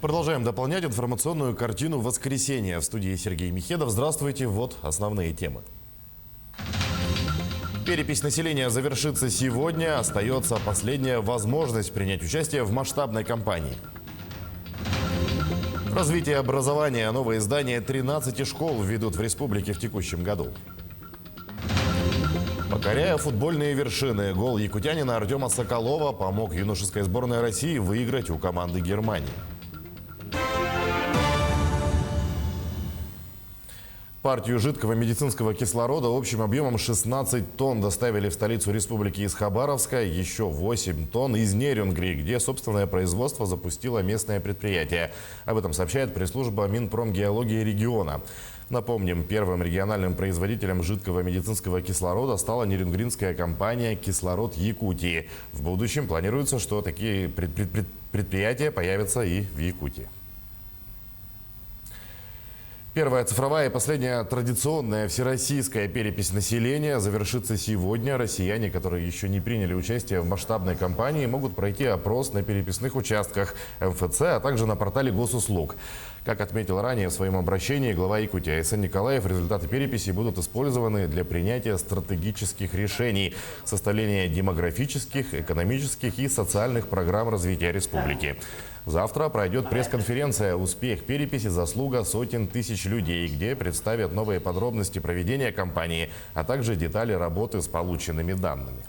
Продолжаем дополнять информационную картину воскресенья. В студии Сергей Михедов. Здравствуйте. Вот основные темы. Перепись населения завершится сегодня. Остается последняя возможность принять участие в масштабной кампании. Развитие образования. Новые здания 13 школ введут в республике в текущем году. Покоряя футбольные вершины, гол якутянина Артема Соколова помог юношеской сборной России выиграть у команды Германии. Партию жидкого медицинского кислорода общим объемом 16 тонн доставили в столицу республики из Хабаровска, еще 8 тонн из Нерюнгри, где собственное производство запустило местное предприятие. Об этом сообщает пресс-служба Минпромгеологии региона. Напомним, первым региональным производителем жидкого медицинского кислорода стала нерюнгринская компания «Кислород Якутии». В будущем планируется, что такие предприятия появятся и в Якутии. Первая цифровая и последняя традиционная всероссийская перепись населения завершится сегодня. Россияне, которые еще не приняли участие в масштабной кампании, могут пройти опрос на переписных участках МФЦ, а также на портале госуслуг. Как отметил ранее в своем обращении глава Якутии Айсен Николаев, результаты переписи будут использованы для принятия стратегических решений, составления демографических, экономических и социальных программ развития республики. Завтра пройдет пресс-конференция «Успех переписи. Заслуга сотен тысяч людей», где представят новые подробности проведения кампании, а также детали работы с полученными данными.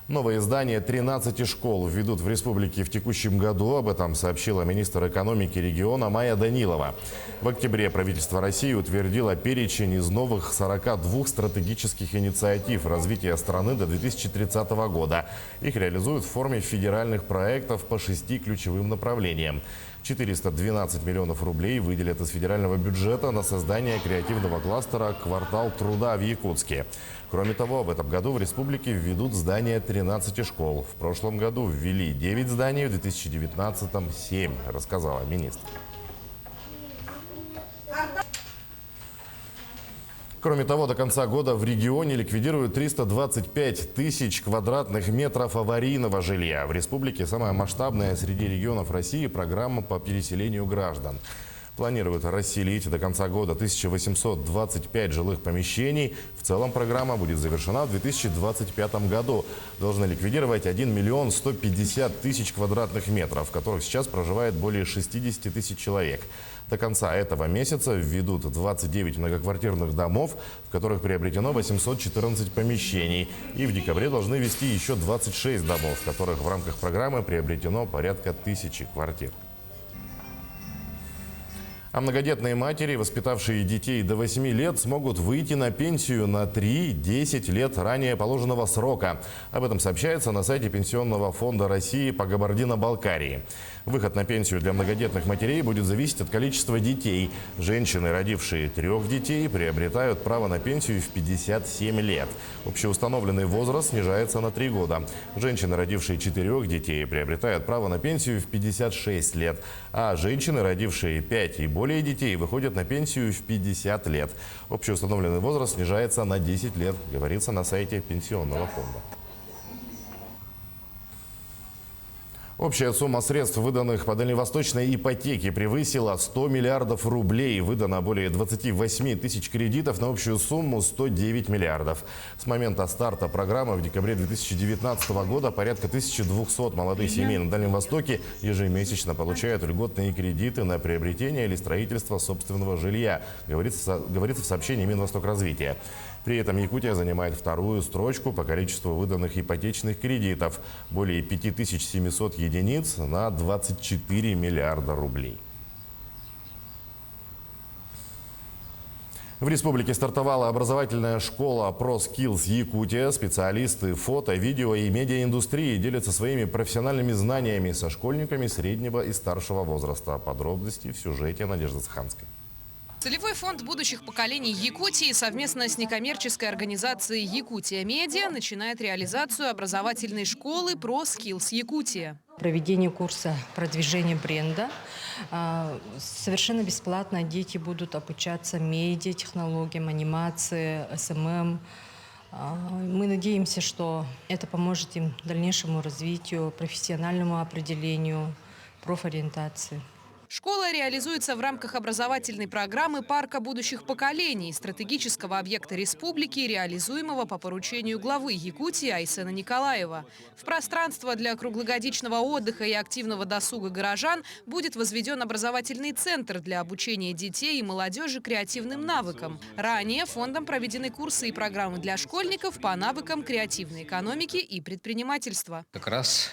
Новые здания 13 школ введут в республике в текущем году. Об этом сообщила министр экономики региона Майя Данилова. В октябре правительство России утвердило перечень из новых 42 стратегических инициатив развития страны до 2030 года. Их реализуют в форме федеральных проектов по 6 ключевым направлениям. 412 миллионов рублей выделят из федерального бюджета на создание креативного кластера «Квартал труда» в Якутске. Кроме того, в этом году в республике введут здания 13 школ. В прошлом году ввели 9 зданий, в 2019-м 7, рассказала министр. Кроме того, до конца года в регионе ликвидируют 325 тысяч квадратных метров аварийного жилья. В республике самая масштабная среди регионов России программа по переселению граждан. Планируют расселить до конца года 1825 жилых помещений. В целом программа будет завершена в 2025 году. Должны ликвидировать 1 миллион 150 тысяч квадратных метров, в которых сейчас проживает более 60 тысяч человек. До конца этого месяца введут 29 многоквартирных домов, в которых приобретено 814 помещений. И в декабре должны ввести еще 26 домов, в которых в рамках программы приобретено порядка 1000 квартир. А многодетные матери, воспитавшие детей до 8 лет, смогут выйти на пенсию на 3-10 лет ранее положенного срока. Об этом сообщается на сайте Пенсионного фонда России по Кабардино-Балкарии. Выход на пенсию для многодетных матерей будет зависеть от количества детей. Женщины, родившие 3 детей, приобретают право на пенсию в 57 лет. Общеустановленный возраст снижается на 3 года. Женщины, родившие 4 детей, приобретают право на пенсию в 56 лет. А женщины, родившие 5 и более детей, выходят на пенсию в 50 лет. Общеустановленный возраст снижается на 10 лет, говорится на сайте Пенсионного фонда. Общая сумма средств, выданных по дальневосточной ипотеке, превысила 100 миллиардов рублей. Выдано более 28 тысяч кредитов на общую сумму 109 миллиардов. С момента старта программы в декабре 2019 года порядка 1200 молодых семей на Дальнем Востоке ежемесячно получают льготные кредиты на приобретение или строительство собственного жилья, говорится в сообщении Минвостокразвития. При этом Якутия занимает 2-ю строчку по количеству выданных ипотечных кредитов – более 5700 единиц на 24 миллиарда рублей. В республике стартовала образовательная школа ProSkills Якутия. Специалисты фото, видео и медиаиндустрии делятся своими профессиональными знаниями со школьниками среднего и старшего возраста. Подробности в сюжете Надежды Цханской. Целевой фонд будущих поколений Якутии совместно с некоммерческой организацией «Якутия Медиа» начинает реализацию образовательной школы ProSkills Якутия. Проведение курса продвижения бренда. Совершенно бесплатно дети будут обучаться медиа, технологиям, анимации, СММ. Мы надеемся, что это поможет им дальнейшему развитию, профессиональному определению, профориентации. Школа реализуется в рамках образовательной программы «Парка будущих поколений», стратегического объекта республики, реализуемого по поручению главы Якутии Айсена Николаева. В пространство для круглогодичного отдыха и активного досуга горожан будет возведен образовательный центр для обучения детей и молодежи креативным навыкам. Ранее фондом проведены курсы и программы для школьников по навыкам креативной экономики и предпринимательства. Как раз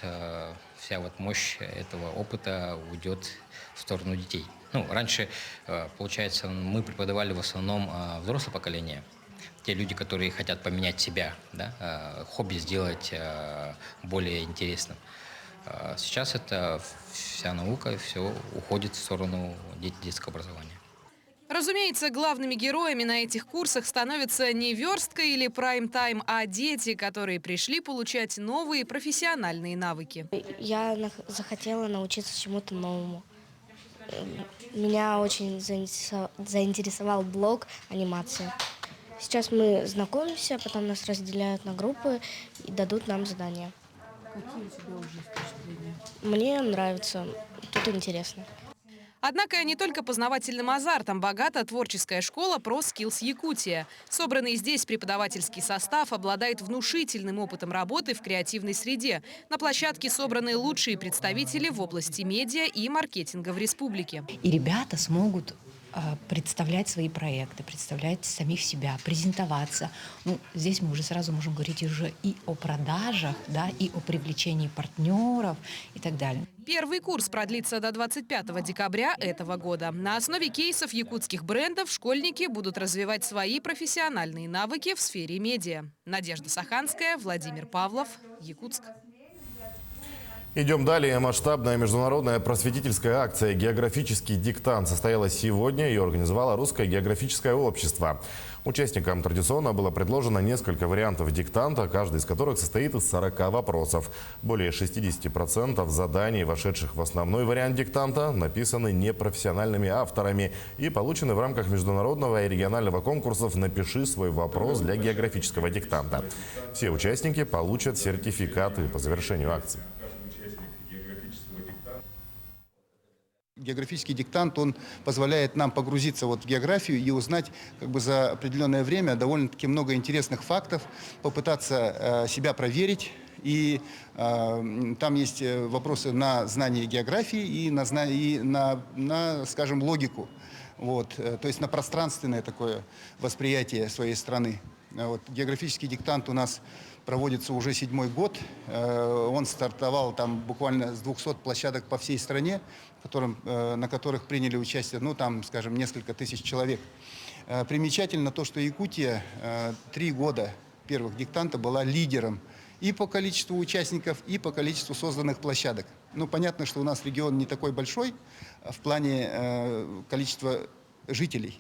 вся вот мощь этого опыта уйдет в сторону детей. Ну, раньше, получается, мы преподавали в основном взрослое поколение. Те люди, которые хотят поменять себя, да, хобби сделать более интересным. Сейчас это вся наука, все уходит в сторону детского образования. Разумеется, главными героями на этих курсах становятся не верстка или прайм-тайм, а дети, которые пришли получать новые профессиональные навыки. Я захотела научиться чему-то новому. Меня очень заинтересовал блок анимации. Сейчас мы знакомимся, потом нас разделяют на группы и дадут нам задания. Какие у тебя уже впечатления? Мне нравится, тут интересно. Однако не только познавательным азартом богата творческая школа ProSkills Якутия. Собранный здесь преподавательский состав обладает внушительным опытом работы в креативной среде. На площадке собраны лучшие представители в области медиа и маркетинга в республике. И ребята смогут представлять свои проекты, представлять самих себя, презентоваться. Ну, здесь мы уже сразу можем говорить уже и о продажах, да, и о привлечении партнеров и так далее. Первый курс продлится до 25 декабря этого года. На основе кейсов якутских брендов школьники будут развивать свои профессиональные навыки в сфере медиа. Надежда Саханская, Владимир Павлов, Якутск. Идем далее. Масштабная международная просветительская акция «Географический диктант» состоялась сегодня. Ее организовало Русское географическое общество. Участникам традиционно было предложено несколько вариантов диктанта, каждый из которых состоит из 40 вопросов. Более 60% заданий, вошедших в основной вариант диктанта, написаны непрофессиональными авторами и получены в рамках международного и регионального конкурсов «Напиши свой вопрос» для географического диктанта. Все участники получат сертификаты по завершению акции. Географический диктант, он позволяет нам погрузиться в географию и узнать за определенное время довольно-таки много интересных фактов, попытаться себя проверить. И там есть вопросы на знание географии и на, скажем, логику. То есть на пространственное такое восприятие своей страны. Географический диктант у нас проводится уже 7-й год. Он стартовал там буквально с 200 площадок по всей стране, на которых приняли участие, скажем, несколько тысяч человек. Примечательно то, что Якутия 3 года первых диктанта была лидером и по количеству участников, и по количеству созданных площадок. Понятно, что у нас регион не такой большой в плане количества жителей,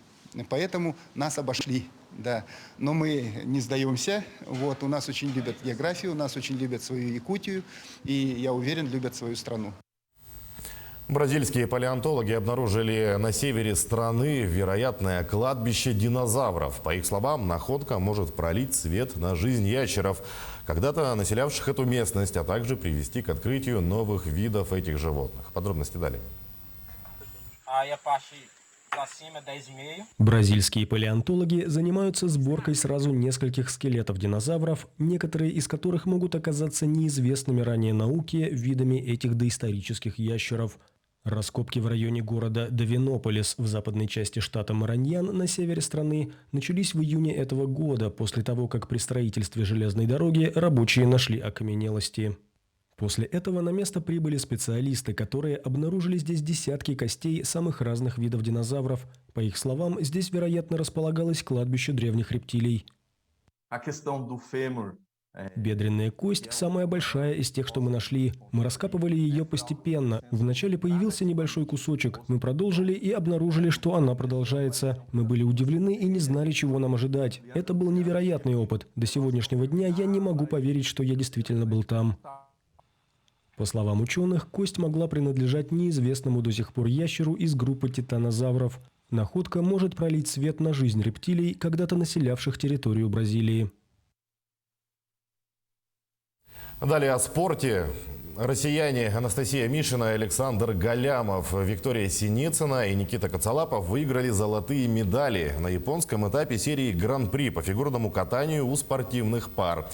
поэтому нас обошли. Да. Но мы не сдаемся. У нас очень любят географию, у нас очень любят свою Якутию, и, я уверен, любят свою страну. Бразильские палеонтологи обнаружили на севере страны вероятное кладбище динозавров. По их словам, находка может пролить свет на жизнь ящеров, когда-то населявших эту местность, а также привести к открытию новых видов этих животных. Подробности далее. Бразильские палеонтологи занимаются сборкой сразу нескольких скелетов динозавров, некоторые из которых могут оказаться неизвестными ранее науке видами этих доисторических ящеров. Раскопки в районе города Давинополис в западной части штата Мараньян на севере страны начались в июне этого года, после того, как при строительстве железной дороги рабочие нашли окаменелости. После этого на место прибыли специалисты, которые обнаружили здесь десятки костей самых разных видов динозавров. По их словам, здесь, вероятно, располагалось кладбище древних рептилий. Бедренная кость – самая большая из тех, что мы нашли. Мы раскапывали ее постепенно. Вначале появился небольшой кусочек. Мы продолжили и обнаружили, что она продолжается. Мы были удивлены и не знали, чего нам ожидать. Это был невероятный опыт. До сегодняшнего дня я не могу поверить, что я действительно был там. По словам ученых, кость могла принадлежать неизвестному до сих пор ящеру из группы титанозавров. Находка может пролить свет на жизнь рептилий, когда-то населявших территорию Бразилии. Далее о спорте. Россияне Анастасия Мишина и Александр Галямов, Виктория Синицына и Никита Коцалапов выиграли золотые медали на японском этапе серии Гран-при по фигурному катанию у спортивных пар.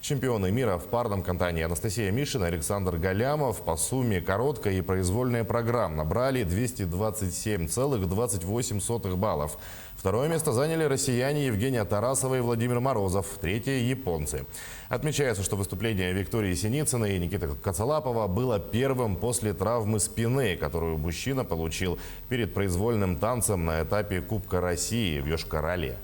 Чемпионы мира в парном катании Анастасия Мишина и Александр Галямов по сумме короткой и произвольной программ набрали 227,28 баллов. Второе место заняли россияне Евгения Тарасова и Владимир Морозов, третье – японцы. Отмечается, что выступление Виктории Синицыной и Никиты Коцалапова было первым после травмы спины, которую мужчина получил перед произвольным танцем на этапе Кубка России в Йошкар-Оле.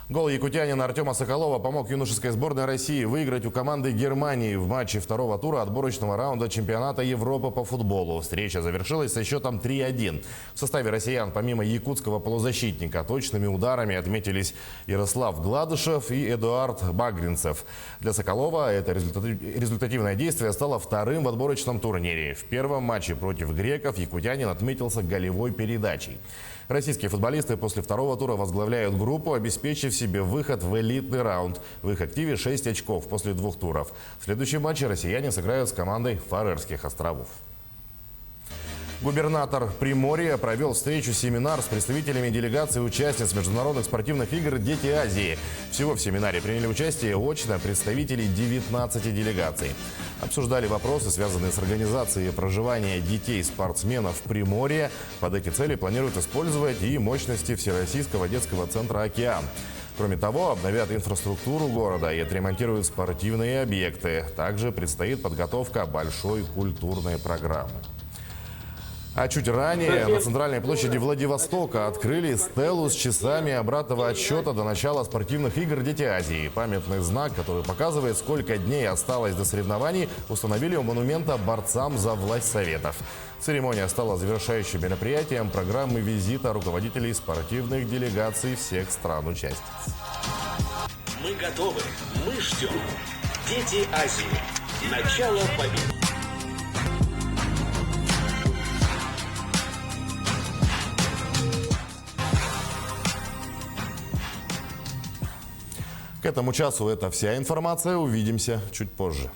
Гол якутянина Артема Соколова помог юношеской сборной России выиграть у команды Германии в матче второго тура отборочного раунда чемпионата Европы по футболу. Встреча завершилась со счетом 3-1. В составе россиян помимо якутского полузащитника точными ударами отметились Ярослав Гладышев и Эдуард Багринцев. Для Соколова это результативное действие стало вторым в отборочном турнире. В первом матче против греков якутянин отметился голевой передачей. Российские футболисты после второго тура возглавляют группу, обеспечив себе выход в элитный раунд. В их активе 6 очков после 2 туров. В следующем матче россияне сыграют с командой Фарерских островов. Губернатор Приморья провел встречу-семинар с представителями делегаций и участниц международных спортивных игр «Дети Азии». Всего в семинаре приняли участие очно представители 19 делегаций. Обсуждали вопросы, связанные с организацией проживания детей-спортсменов в Приморье. Под эти цели планируют использовать и мощности Всероссийского детского центра «Океан». Кроме того, обновят инфраструктуру города и отремонтируют спортивные объекты. Также предстоит подготовка большой культурной программы. А чуть ранее на центральной площади Владивостока открыли стелу с часами обратного отсчета до начала спортивных игр «Дети Азии». Памятный знак, который показывает, сколько дней осталось до соревнований, установили у монумента борцам за власть Советов. Церемония стала завершающим мероприятием программы визита руководителей спортивных делегаций всех стран-участниц. Мы готовы, мы ждем. Дети Азии. Начало победы. К этому часу это вся информация. Увидимся чуть позже.